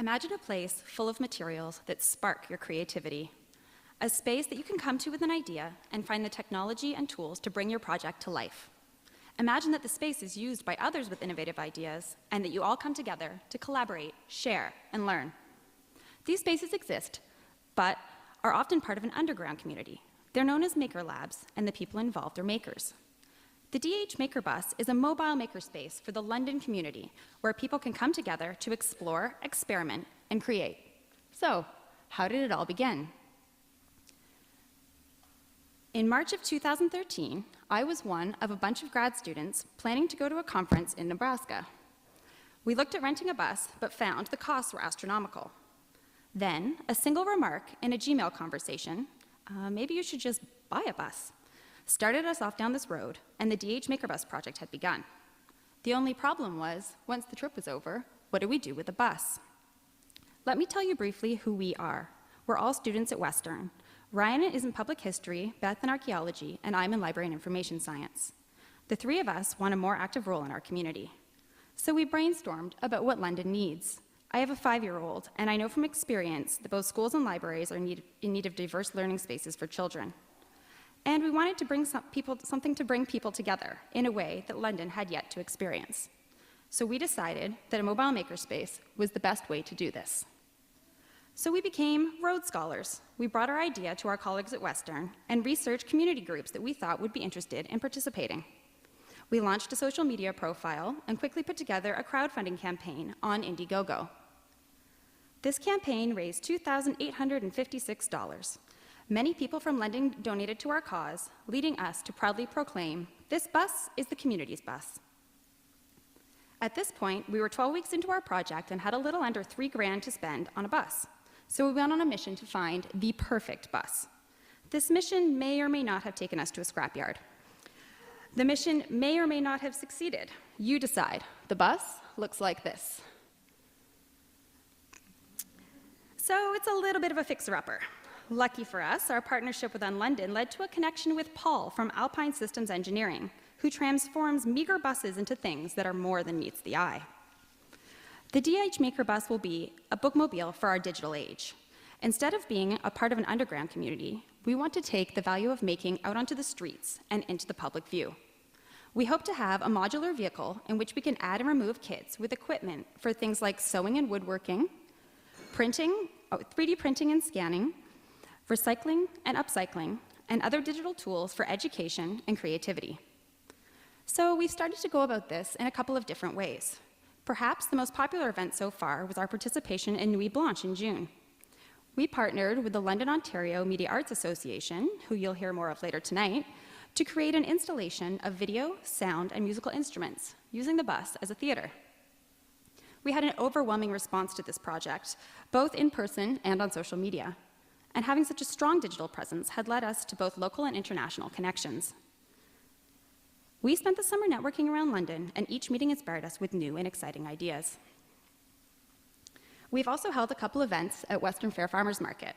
Imagine a place full of materials that spark your creativity. A space that you can come to with an idea and find the technology and tools to bring your project to life. Imagine that the space is used by others with innovative ideas and that you all come together to collaborate, share, and learn. These spaces exist, but are often part of an underground community. They're known as Maker Labs, and the people involved are makers. The DH Maker Bus is a mobile makerspace for the London community where people can come together to explore, experiment, and create. So, how did it all begin? In March of 2013, I was one of a bunch of grad students planning to go to a conference in Nebraska. We looked at renting a bus, but found the costs were astronomical. Then, a single remark in a Gmail conversation, maybe you should just buy a bus, started us off down this road, and the DH Maker Bus project had begun. The only problem was, once the trip was over, what do we do with the bus? Let me tell you briefly who we are. We're all students at Western. Ryan is in public history, Beth in archaeology, and I'm in library and information science. The three of us want a more active role in our community. So we brainstormed about what London needs. I have a 5-year-old, and I know from experience that both schools and libraries are in need of diverse learning spaces for children. And we wanted to bring something to bring people together in a way that London had yet to experience. So we decided that a mobile makerspace was the best way to do this. So we became Rhodes Scholars. We brought our idea to our colleagues at Western and researched community groups that we thought would be interested in participating. We launched a social media profile and quickly put together a crowdfunding campaign on Indiegogo. This campaign raised $2,856. Many people from London donated to our cause, leading us to proudly proclaim, "This bus is the community's bus." At this point, we were 12 weeks into our project and had a little under $3,000 to spend on a bus. So we went on a mission to find the perfect bus. This mission may or may not have taken us to a scrapyard. The mission may or may not have succeeded. You decide. The bus looks like this. So it's a little bit of a fixer-upper. Lucky for us, our partnership with UnLondon led to a connection with Paul from Alpine Systems Engineering, who transforms meager buses into things that are more than meets the eye. The DH Maker Bus will be a bookmobile for our digital age. Instead of being a part of an underground community, we want to take the value of making out onto the streets and into the public view. We hope to have a modular vehicle in which we can add and remove kits with equipment for things like sewing and woodworking, printing, 3D printing and scanning, recycling and upcycling, and other digital tools for education and creativity. So we've started to go about this in a couple of different ways. Perhaps the most popular event so far was our participation in Nuit Blanche in June. We partnered with the London, Ontario Media Arts Association, who you'll hear more of later tonight, to create an installation of video, sound, and musical instruments, using the bus as a theater. We had an overwhelming response to this project, both in person and on social media. And having such a strong digital presence had led us to both local and international connections. We spent the summer networking around London, and each meeting inspired us with new and exciting ideas. We've also held a couple events at Western Fair Farmers Market.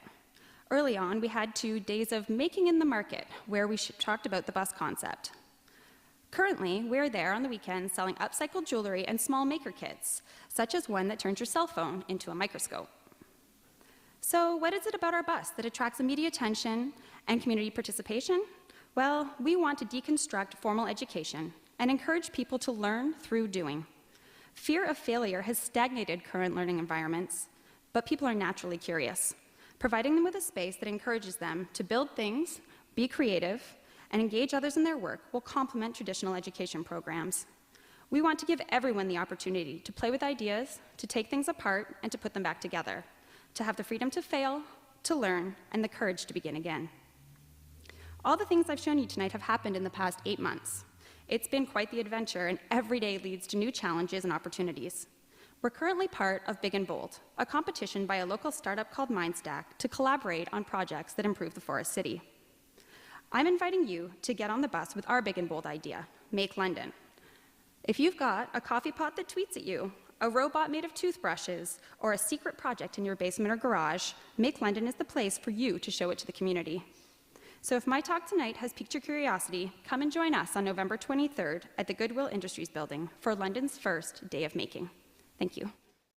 Early on, we had 2 days of making in the market, where we talked about the bus concept. Currently, we're there on the weekends selling upcycled jewelry and small maker kits, such as one that turns your cell phone into a microscope. So what is it about our bus that attracts immediate attention and community participation? Well, we want to deconstruct formal education and encourage people to learn through doing. Fear of failure has stagnated current learning environments, but people are naturally curious. Providing them with a space that encourages them to build things, be creative, and engage others in their work will complement traditional education programs. We want to give everyone the opportunity to play with ideas, to take things apart, and to put them back together, to have the freedom to fail, to learn, and the courage to begin again. All the things I've shown you tonight have happened in the past 8 months. It's been quite the adventure, and every day leads to new challenges and opportunities. We're currently part of Big and Bold, a competition by a local startup called MindStack to collaborate on projects that improve the Forest City. I'm inviting you to get on the bus with our Big and Bold idea, Make London. If you've got a coffee pot that tweets at you, a robot made of toothbrushes, or a secret project in your basement or garage, Make London is the place for you to show it to the community. So if my talk tonight has piqued your curiosity, come and join us on November 23rd at the Goodwill Industries Building for London's first Day of Making. Thank you.